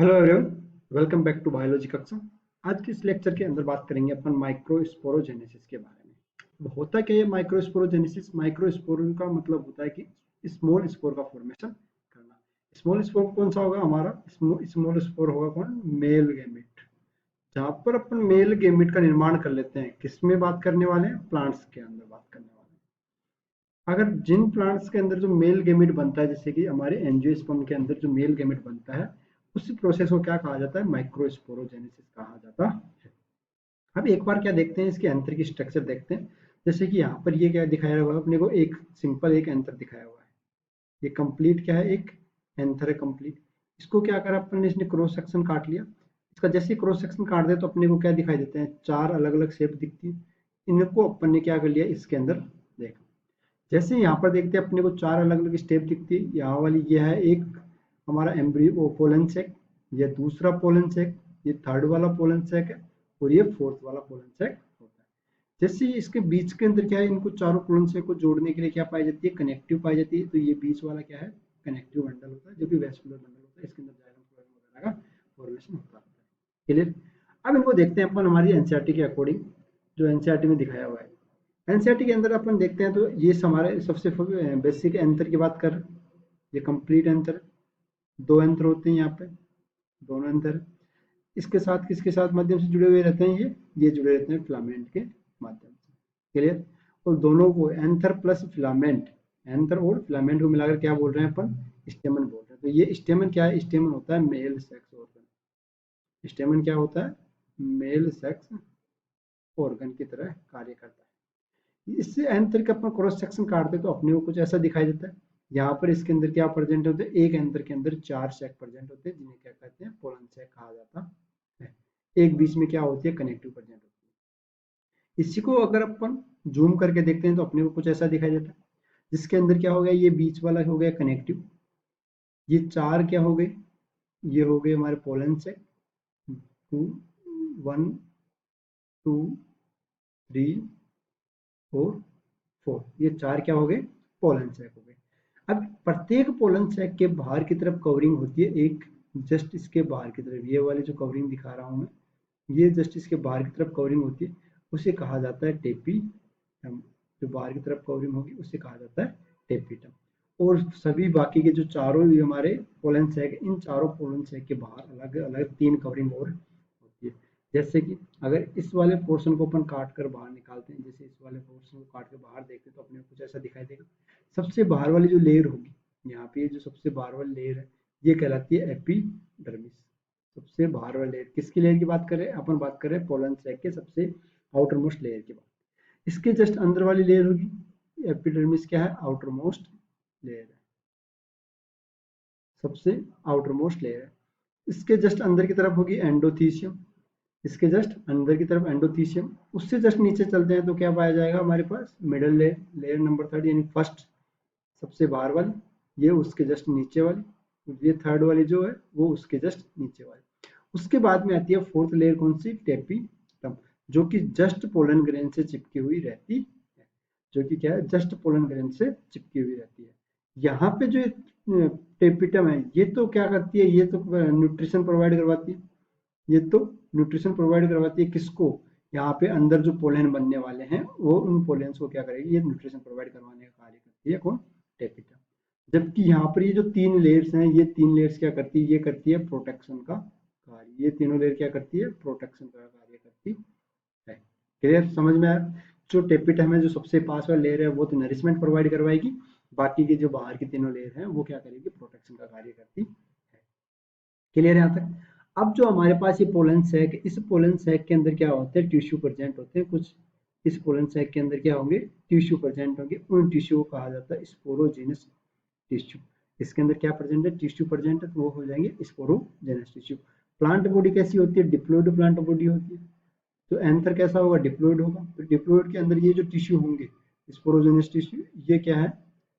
Hello everyone, welcome back to biology कक्षा। आज के इस लेक्चर के अंदर बात करेंगे अपन माइक्रोस्पोरोजेनेसिस के बारे में। अब होता क्या है माइक्रोस्पोरोजेनेसिस? माइक्रोस्पोर का मतलब होता है कि स्मॉल स्पोर का फॉर्मेशन करना। स्मॉल स्पोर कौन सा होगा? हमारा स्मॉल स्पोर होगा कौन? Male gamete. जहां पर अपन मेल गैमेट का निर्माण कर लेते हैं, किसमें बात करने वाले हैं? प्लांट्स के अंदर बात करने वाले हैं। अगर जिन प्लांट्स के अंदर जो मेल गैमेट बनता है, जैसे कि हमारे एंजियोस्पर्म के अंदर जो मेल गैमेट बनता है, उस प्रोसेस को क्या कहा जाता है? माइक्रोस्पोरोजेनेसिस कहा जाता है। अब एक बार क्या देखते हैं, इसके एंथर की स्ट्रक्चर देखते हैं। जैसे कि यहाँ पर ये क्या दिखाया हुआ है अपने को? एक सिंपल एक एंथर दिखाया हुआ है। ये कंप्लीट क्या है? एक एंथर है कंप्लीट। इसको क्या करा अपन ने? इसने क्रॉस सेक्शन काट लिया। इसका जैसे क्रॉस सेक्शन काट दे तो अपने को क्या दिखाई देते हैं? चार अलग अलग शेप दिखती है। इनको अपन ने क्या कर लिया इसके अंदर? देखा। जैसे यहाँ पर देखते हैं अपने को चार अलग अलग स्टेप दिखती है। यहाँ वाली ये है एक हमारा एम्ब्रियो पोलन सेक, ये दूसरा पोलन सेक, ये थर्ड वाला पोलन सेक है, और ये फोर्थ वाला पोलन सेक होता है। जैसे इसके बीच के अंदर क्या है? इनको चारों पोलन सेक को जोड़ने के लिए क्या पाई जाती है? कनेक्टिव पाई जाती है। तो ये बीच वाला क्या है? कनेक्टिव बंडल होता है, जो कि वेस्कुलर बंडल होता है। इसके अंदर जाइलम फ्लोएम वगैरह का फॉर्मेशन होता है। क्लियर? अब इनको देखते हैं अपन हमारी एनसीईआरटी के अकॉर्डिंग, जो एनसीईआरटी में दिखाया हुआ है। एनसीईआरटी के अंदर अपन देखते हैं तो ये हमारे सबसे बेसिक एंथर की बात कर, ये कंप्लीट एंथर। दो एंथर होते हैं यहाँ पे, दोनों एंथर। इसके साथ किसके साथ माध्यम से जुड़े हुए रहते हैं? ये जुड़े रहते हैं फिलामेंट के माध्यम से। क्लियर? और दोनों को एंथर प्लस फिलामेंट, एंथर और फिलामेंट को मिलाकर क्या बोल रहे हैं अपन? स्टेमन बोल रहे हैं। तो ये स्टेमन क्या है? स्टेमन होता है मेल सेक्स ऑर्गन। स्टेमन क्या होता है? मेल सेक्स ऑर्गन की तरह कार्य करता है। इससे एंथर का अपन क्रॉस सेक्शन काटते तो अपने को कुछ ऐसा दिखाई देता है। यहाँ पर इसके अंदर क्या प्रेजेंट होते हैं? एक एंथर के अंदर चार सेक प्रेजेंट होते हैं, जिन्हें क्या कहते हैं? पोलन सेक कहा जाता है। एक बीच में क्या होती है? कनेक्टिव प्रेजेंट होती है। इसी को अगर अपन जूम करके देखते हैं तो अपने को कुछ ऐसा दिखाई देता है, जिसके अंदर क्या हो गया? ये बीच वाला हो गया कनेक्टिव। ये चार क्या हो गए? ये हो गए हमारे pollen sac. Two, one, two, three और फोर, ये चार क्या हो गए? पोलन सैक हो गए। अब प्रत्येक पोलन सैक के बाहर की तरफ कवरिंग होती है एक, जस्ट इसके बाहर की तरफ, ये वाली जो कवरिंग दिखा रहा हूं मैं, ये जस्ट इसके बाहर की तरफ कवरिंग होती है, उसे कहा जाता है टेपिटम। जो बाहर की तरफ कवरिंग होगी उसे कहा जाता है टेपिटम। और सभी बाकी के जो चारों हमारे पोलन सैक, इन चारों पोलन सैक के बाहर अलग अलग तीन कवरिंग और होती है। जैसे कि अगर इस वाले पोर्शन को अपन काट कर बाहर निकालते हैं, जैसे इस वाले पोर्शन को काट कर बाहर देखते हैं तो अपने को कुछ ऐसा दिखाई देगा। सबसे बाहर वाली जो लेयर होगी, यहाँ पे जो सबसे बाहर वाली लेयर है, ये कहलाती है एपिडर्मिस। सबसे बाहर वाली लेयर, किसकी लेयर की बात कर रहे हैं अपन? बात कर रहे हैं पोलन सैक के सबसे आउटर मोस्ट लेयर की बात। इसके जस्ट अंदर वाली लेयर होगी एपिडर्मिस, क्या है? आउटर मोस्ट लेयर है, सबसे आउटर मोस्ट लेयर है। इसके जस्ट अंदर की तरफ होगी एंडोथीसियम। इसके जस्ट अंदर की तरफ एंडोथीसियम। उससे जस्ट नीचे चलते हैं तो क्या पाया जाएगा हमारे पास? Middle layer, layer number third, यानी फर्स्ट, सबसे बाहर वाली, ये उसके जस्ट नीचे वाली, ये थर्ड वाली जो है वो उसके जस्ट नीचे वाली। उसके बाद में आती है फोर्थ लेयर, कौन सी? टेपिटम, जो कि जस्ट पोलन ग्रेन से चिपकी हुई रहती है। जो कि क्या है? जस्ट पोलन ग्रेन से चिपकी हुई रहती है। यहाँ पे जो टेपिटम है, ये तो क्या करती है? ये तो न्यूट्रिशन प्रोवाइड करवाती है। ये तो न्यूट्रिशन प्रोवाइड करवाती है किसको? यहाँ पे अंदर जो पोलन बनने वाले हैं, वो उन पोलेंस को क्या करेगी? ये न्यूट्रिशन प्रोवाइड करवाने का कार्य करती है कौन? टेपिटम। जबकि यहाँ पर ये जो तीन लेयर्स हैं, ये तीन लेयर्स क्या करती है? ये करती है प्रोटेक्शन का कार्य। ये तीनों लेयर क्या करती है? प्रोटेक्शन का कार्य करती है। क्लियर? समझ में आया? जो टेपिटम है, जो सबसे पास वाला लेयर है, वो तो नरिशमेंट प्रोवाइड करवाएगी। बाकी की जो बाहर की तीनों लेयर हैं, वो क्या करेगी? प्रोटेक्शन का कार्य करती है। क्लियर है यहाँ तक? अब जो हमारे पास ये पोलन सैक, इस पोलन सैक के अंदर क्या होते हैं? टिश्यू प्रेजेंट होते हैं कुछ। इस पोलन सैक के अंदर क्या होंगे? टिश्यू प्रेजेंट होंगे। उन टिश्यू को कहा जाता है स्पोरोजेनस टिश्यू। इसके अंदर क्या प्रेजेंट है? टिश्यू प्रेजेंट है, तो वो हो जाएंगे स्पोरोजेनस टिश्यू। प्लांट बॉडी कैसी होती है? डिप्लॉइड प्लांट बॉडी होती है। तो एंथर कैसा होगा? डिप्लॉइड होगा। तो डिप्लॉइड के अंदर ये जो टिश्यू होंगे स्पोरोजेनस टिश्यू, ये क्या है?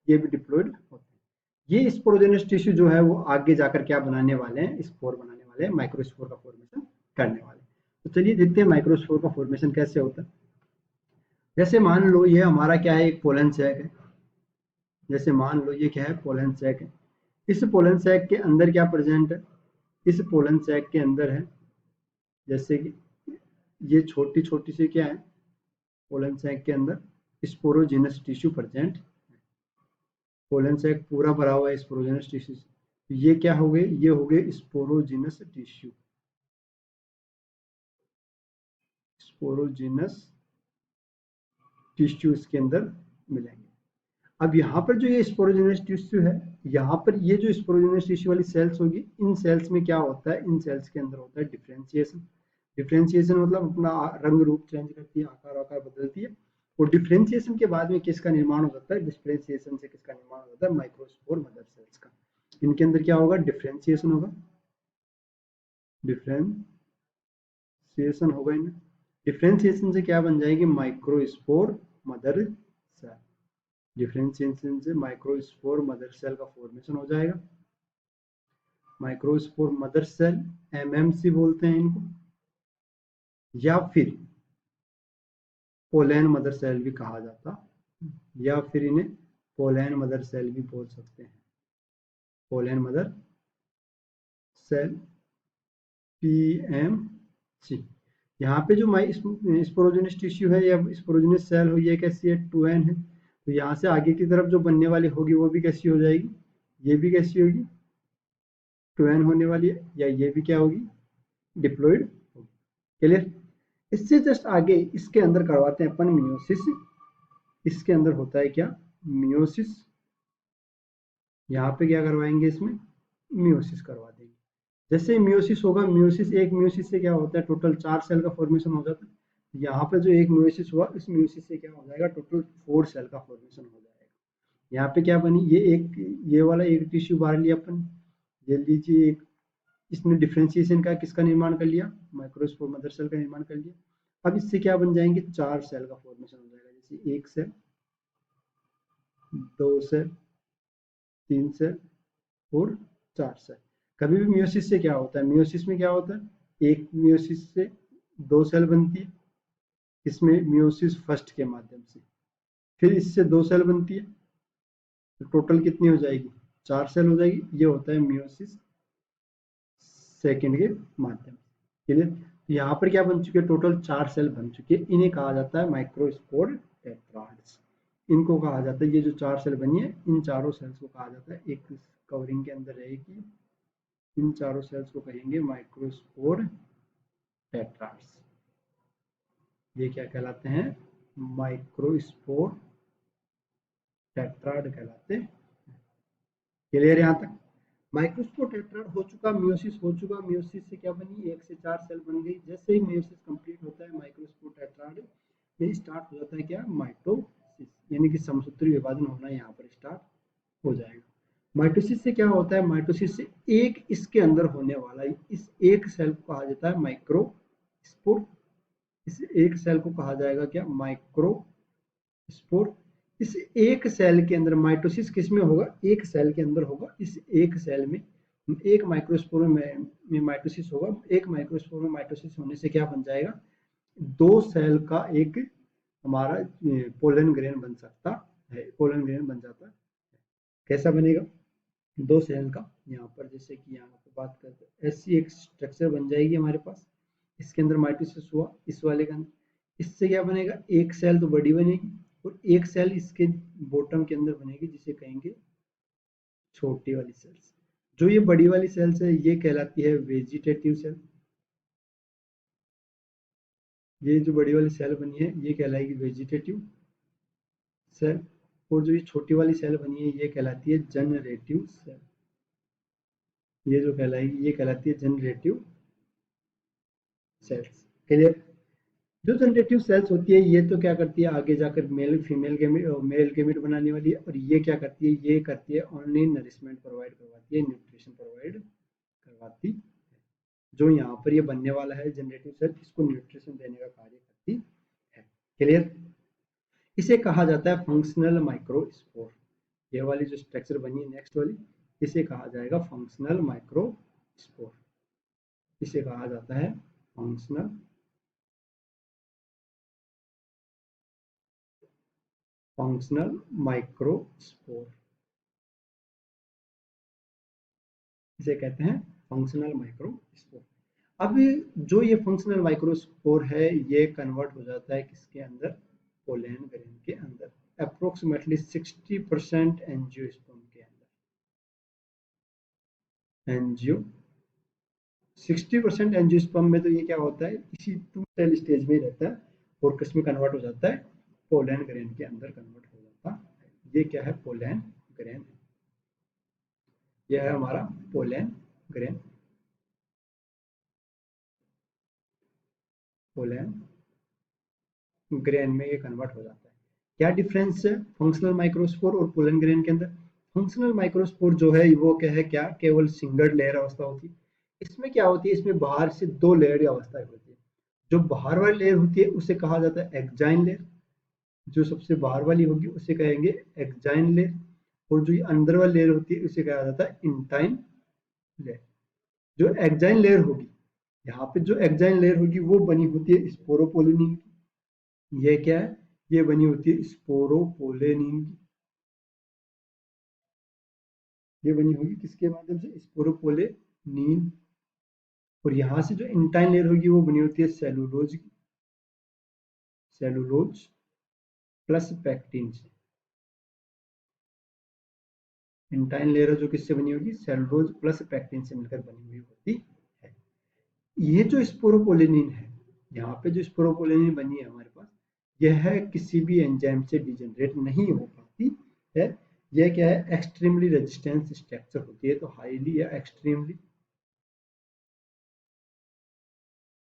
ये भी डिप्लॉइड होते हैं। ये स्पोरोजेनस टिश्यू जो है वो आगे जाकर क्या बनाने वाले हैं? स्पोर बनाने वाले हैं, माइक्रोस्पोर का फॉर्मेशन करने वाले। तो चलिए देखते हैं माइक्रोस्पोर का फॉर्मेशन कैसे होता है। जैसे मान लो ये हमारा क्या है? एक पोलन सैक है। जैसे मान लो ये क्या है? पोलन सैक है। इस पोलन सैक के अंदर क्या प्रेजेंट है? इस पोलन सैक के अंदर है, जैसे कि ये छोटी छोटी सी क्या है, पोलन सैक के अंदर sporogenous tissue present. Pollen sac पूरा भरा हुआ है स्पोरोजिनस टिश्यू से। ये क्या हो गए, ये हो गए स्पोरोजिनस टिश्यू, स्पोरोजिनस टिश्यू इसके अंदर मिलेंगे। अब यहाँ पर जो ये स्पोरोजिनस टिश्यू है, यहाँ पर ये जो स्पोरोजिनस टिश्यू वाली सेल्स होगी, इन सेल्स में क्या होता है, इन सेल्स के अंदर होता है डिफरेंशिएशन। डिफरेंशिएशन मतलब अपना रंग रूप चेंज करती है, आकार आकार बदलती है। और डिफरेंशिएशन के बाद में किसका निर्माण हो जाता है, डिफरेंशिएशन से किसका निर्माण हो जाता है, माइक्रोस्पोर मदर सेल्स का। इनके अंदर क्या होगा, डिफरेंशिएशन होगा, डिफरेंशिएशन होगा इनमें। डिफरेंशिएशन से क्या बन जाएगी, माइक्रोस्पोर मदर सेल। डिफरेंशिएशन से माइक्रोस्पोर मदर सेल का फॉर्मेशन हो जाएगा। माइक्रोस्पोर मदर सेल, एमएमसी बोलते हैं इनको, या फिर पोलैन मदर सेल भी कहा जाता, या फिर इन्हें पोलैन मदर सेल भी बोल सकते हैं। पोलैन मदर सेल, पीएमसी। यहाँ पे जो स्पोरोजिनस टिश्यू है या स्पोरोजिनस सेल हो, ये कैसी है, 2n है। तो यहाँ से आगे की तरफ जो बनने वाली होगी वो भी कैसी हो जाएगी, ये भी कैसी होगी, 2n होने वाली है, या ये भी क्या होगी, डिप्लॉइड होगी। क्लियर। इससे जस्ट आगे इसके अंदर करवाते हैं अपन मियोसिस। इसके अंदर होता है क्या, मियोसिस। यहाँ पे क्या करवाएंगे, इसमें मियोसिस करवा देंगे। जैसे मियोसिस होगा, मियोसिस, एक मियोसिस से क्या होता है, टोटल 4 सेल का फॉर्मेशन हो जाता है। यहाँ पे जो एक मियोसिस हुआ, इस मियोसिस से क्या हो जाएगा, टोटल 4 सेल का फॉर्मेशन हो जाएगा। यहाँ पे क्या बनी, ये एक, ये वाला एक टिश्यू बाहर लिया अपन, ये लीजिए एक, इसने डिफरेंशिएशन का किसका निर्माण कर लिया, माइक्रोस्पोर मदर सेल का निर्माण कर लिया। अब इससे क्या बन जाएंगे, 4 सेल का फॉर्मेशन हो जाएगा। जैसे 1 सेल, 2 सेल, 3 सेल और 4 सेल। कभी भी मियोसिस से क्या होता है, मियोसिस में क्या होता है, एक मियोसिस से 2 सेल बनती है, इसमें मियोसिस फर्स्ट के माध्यम से, फिर इससे 2 सेल बनती है, तो टोटल कितनी हो जाएगी, 4 सेल हो जाएगी। ये होता है मियोसिस सेकेंड के माध्यम से। क्लियर। यहाँ पर क्या बन चुके हैं, टोटल 4 सेल बन चुके हैं। इन्हें कहा जाता है माइक्रोस्पोर टेट्राड्स। इनको कहा जाता है, ये जो 4 सेल बनी है, इन चारों सेल्स को कहा जाता है, एक कवरिंग के अंदर रहेगी, इन चारों सेल्स को कहेंगे माइक्रोस्पोर टेट्राड्स। ये क्या कहलाते हैं, माइक्रोस्पोर टेट्राड कहलाते हैं। क्लियर यहाँ तक। माइक्रोस्पोर टेट्राड हो चुका, मियोसिस हो चुका। मियोसिस से क्या बनी, 1 से 4 सेल बन गई। जैसे ही मियोसिस कंप्लीट होता है, माइक्रोस्पोर टेट्राड में स्टार्ट हो जाता है क्या, माइटोसिस, यानी कि समसूत्री विभाजन होना यहाँ पर स्टार्ट हो जाएगा। माइटोसिस से क्या होता है, माइटोसिस से एक इसके अंदर होने वाला इस एक सेल को कहा जाता है माइक्रोस्पोर। इस एक सेल को कहा जाएगा क्या, माइक्रोस्पोर। इस एक सेल के अंदर माइटोसिस किस में होगा, एक सेल के अंदर होगा। इस एक सेल में एक माइक्रोस्पोर में माइटोसिस होगा। एक माइक्रोस्पोर में माइटोसिस होने से क्या बन जाएगा, 2 सेल का एक हमारा पोलन ग्रेन बन सकता है, पोलन ग्रेन बन जाता है। कैसा बनेगा, 2 सेल का, यहाँ पर जैसे कि यहाँ पर बात करते हैं, ऐसी एक स्ट्रक्चर बन जाएगी हमारे पास। इसके अंदर माइटोसिस हुआ, इस वाले का, इससे क्या बनेगा, एक सेल तो बड़ी बनेगी और एक सेल इसके बॉटम के अंदर बनेगी, जिसे कहेंगे छोटी वाली सेल्स। जो ये बड़ी वाली सेल्स है, ये कहलाती है वेजिटेटिव सेल। ये जो बड़ी वाली सेल बनी है, ये कहलाएगी वेजिटेटिव सेल। और जो ये छोटी वाली सेल बनी है, ये कहलाती है जनरेटिव सेल। ये जो कहलाएगी, ये कहलाती है जनरेटिव सेल्स। क्लियर। जो जनरेटिव सेल्स होती है, ये तो क्या करती है, आगे जाकर male female gamete, male gamete बनाने वाली है। और ये क्या करती है, ये करती है ओनली नरिशमेंट प्रोवाइड करवाती है, न्यूट्रिशन प्रोवाइड करवाती है। जो यहाँ पर ये बनने वाला है जनरेटिव सेल, इसको न्यूट्रिशन देने का कार्य करती है। क्लियर। इसे कहा जाता है फंक्शनल माइक्रोस्पोर। ये वाली जो स्ट्रक्चर बनी है नेक्स्ट वाली, इसे कहा जाएगा फंक्शनल माइक्रोस्पोर। इसे कहा जाता है फंक्शनल माइक्रोस्पोर, इसे कहते हैं फंक्शनल माइक्रोस्पोर। अब जो ये फंक्शनल माइक्रोस्पोर है ये कन्वर्ट हो जाता है किसके अंदर, पोलन ग्रेन के अंदर, अप्रोक्सीमेटली 60% एंजियोस्पर्म के अंदर। एंजियो 60% एंजियोस्पर्म में तो ये क्या होता है, इसी 2 सेल स्टेज में रहता है और किस में कन्वर्ट हो जाता है, पोलन ग्रेन के अंदर कन्वर्ट हो जाता है। ये क्या है, पोलन ग्रेन है। यह है हमारा पोलन ग्रेन। पोलन ग्रेन में ये कन्वर्ट हो जाता है। क्या डिफरेंस है फंक्शनल माइक्रोस्पोर और पोलन ग्रेन के अंदर? फंक्शनल माइक्रोस्पोर जो है वो क्या है, क्या केवल सिंगल लेयर अवस्था होती है। इसमें क्या होती है, इसमें बाहर से 2 लेयर की अवस्था होती है। जो बाहर वाली लेयर होती है उसे कहा जाता है एक्जाइन लेयर, जो सबसे बाहर वाली होगी उसे कहेंगे एक्जाइन लेयर, और जो अंदर वाली लेयर होती है उसे कहा जाता है इंटाइन लेयर। जो एक्जाइन लेयर होगी, यहाँ पे जो एक्जाइन लेयर होगी वो बनी होती है स्पोरोपोलिनिन की। ये क्या है, ये बनी होती है स्पोरोपोलेनिन की। ये बनी होगी किसके माध्यम से, स्पोरोपोलेनिन। और यहाँ से जो इंटाइन लेयर होगी वो बनी होती है सेलुलोज की, सेलुलोज प्लस पैक्टिन से। इंटाइन लेयर जो किससे बनी होगी, सेलुलोज प्लस पैक्टिन से मिलकर बनी हुई होती है। ये जो स्पोरोपोलेनिन है, यहाँ पे जो स्पोरोपोलेनिन बनी है हमारे पास, यह किसी भी एंजाइम से डिजेनरेट नहीं हो पाती है। यह क्या है, एक्सट्रीमली रेजिस्टेंस स्ट्रक्चर होती है। तो हाईली या एक्सट्रीमली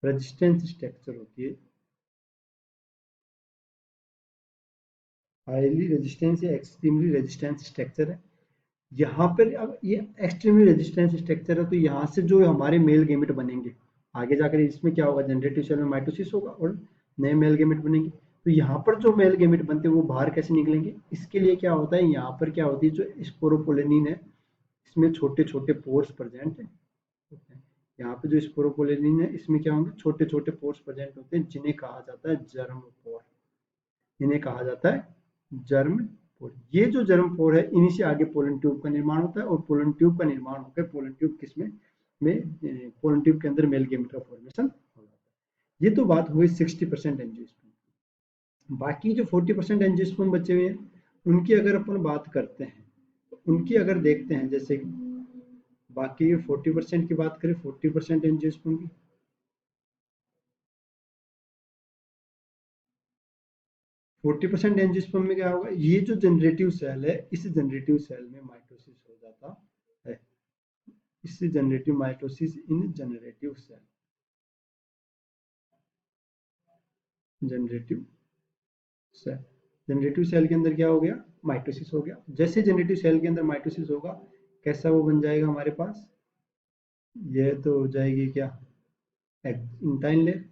रेजिस्टेंस स्ट्रक्चर होती है, हाईली रेजिस्टेंस या एक्सट्रीमली रेजिस्टेंस स्ट्रक्चर है। यहाँ पर अब ये एक्सट्रीमली रेजिस्टेंस स्ट्रक्चर है, तो यहाँ से जो हमारे मेल गेमेट बनेंगे आगे जाकर, इसमें क्या होगा, जनरेटिव सेल में माइटोसिस होगा और नए मेल गेमेट बनेंगे। तो यहाँ पर जो मेल गेमेट बनते हैं वो बाहर कैसे निकलेंगे, इसके लिए क्या होता है, यहाँ पर क्या होती है, जो स्पोरोपोलेनिन है इसमें छोटे छोटे पोर्स प्रेजेंट है। यहाँ पे जो स्पोरोपोलेनिन है इसमें क्या होंगे, छोटे छोटे पोर्स प्रेजेंट होते हैं, जिन्हें कहा जाता है जर्म पोर। इन्हें कहा जाता है जर्म पोर। ये जो जर्म पोर है इन्हीं से आगे पोलन ट्यूब का निर्माण होता है, और पोलन ट्यूब का निर्माण होकर पोलन ट्यूब किसमें में पोलन ट्यूब के अंदर मेल गेमेट का फॉर्मेशन हो जाता है। ये तो बात हुई 60% एंजियोस्पर्म। बाकी जो 40% एंजियोस्पर्म बचे हुए हैं उनकी अगर अपन बात करते हैं, तो उनकी अगर देखते हैं, जैसे बाकी 40% की बात करें, 40% एंजियोस्पर्म की, 40% एंजियोस्पर्म में क्या होगा, ये जो जनरेटिव सेल है इस जनरेटिव सेल में माइटोसिस हो जाता है। इस generative mitosis in generative cell, generative cell, generative cell के अंदर क्या हो गया, माइटोसिस हो गया। जैसे जनरेटिव सेल के अंदर माइटोसिस होगा, कैसा वो बन जाएगा हमारे पास, ये तो हो जाएगी क्या, इंटाइन लेयर।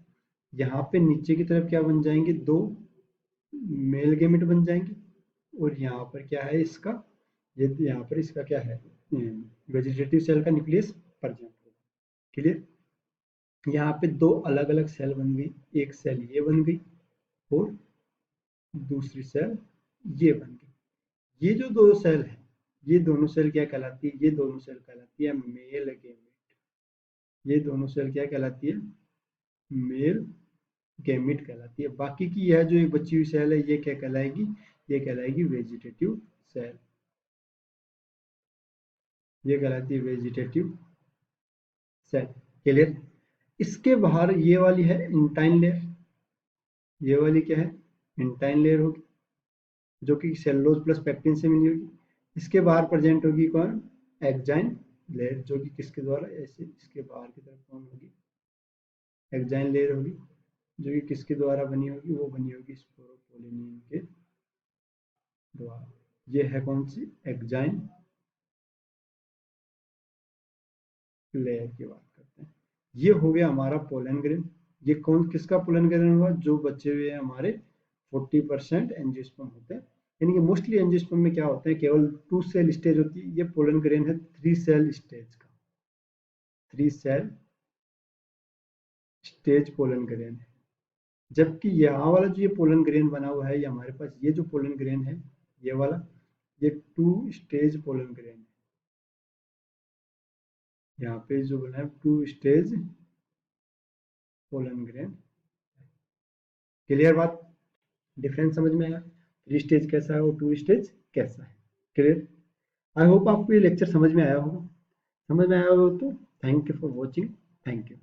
यहाँ पे नीचे की तरफ क्या बन जाएंगे, 2 मेल गेमेट बन जाएंगे, और यहाँ पर क्या है इसका, ये यहाँ पर इसका क्या है, वेजिटेटिव सेल का न्यूक्लियस प्रेजेंट होगा। क्लियर। यहाँ पे 2 अलग अलग सेल बन गई, एक सेल ये बन गई और दूसरी सेल ये बन गई। ये जो 2 सेल है, ये दोनों सेल क्या कहलाती है, ये दोनों सेल कहलाती है मेल गेमेट। ये दोनों सेल क्या कहलाती है, मेल गेमिट कहलाती है। बाकी की यह जो एक बची हुई सेल है ये क्या कहलाएगी, ये कहलाएगी वेजिटेटिव सेल। ये कहलाती है वेजिटेटिव सेल। क्लियर। इसके बाहर ये वाली है इंटाइन लेयर, ये वाली क्या है, इंटाइन लेयर होगी, जो कि सेलुलोज प्लस पेक्टिन से मिली होगी। इसके बाहर प्रेजेंट होगी कौन, एक्जाइन लेयर, जो कि किसके द्वारा, ऐसे इसके बाहर की तरफ कौन होगी, एक्जाइन लेयर होगी, जो कि किसके द्वारा बनी होगी, वो बनी होगी स्पोरोपोलिनिन के द्वारा। ये है कौन सी, एक्जाइन लेयर की बात करते हैं। ये हो गया हमारा पोलन ग्रेन। ये कौन किसका पोलन ग्रेन हुआ, जो बचे हुए हैं हमारे 40% एंजियोस्पर्म होते हैं। यानी कि मोस्टली एंजियोस्पर्म में क्या होता है, केवल 2 सेल स्टेज होती है। ये पोलन ग्रेन है 3 सेल स्टेज का, 3 सेल स्टेज पोलन ग्रेन है। जबकि यहाँ वाला जो ये पोलन ग्रेन बना हुआ है, ये हमारे पास ये जो पोलन ग्रेन है ये वाला, ये 2 स्टेज पोलन ग्रेन है। यहाँ पे जो बोला है 2 स्टेज पोलन ग्रेन। क्लियर बात? डिफरेंस समझ में आया? 3 स्टेज कैसा है और 2 स्टेज कैसा है? क्लियर? आई होप आपको ये लेक्चर समझ में आया होगा। समझ में आया हो तो thank you for watching. Thank you.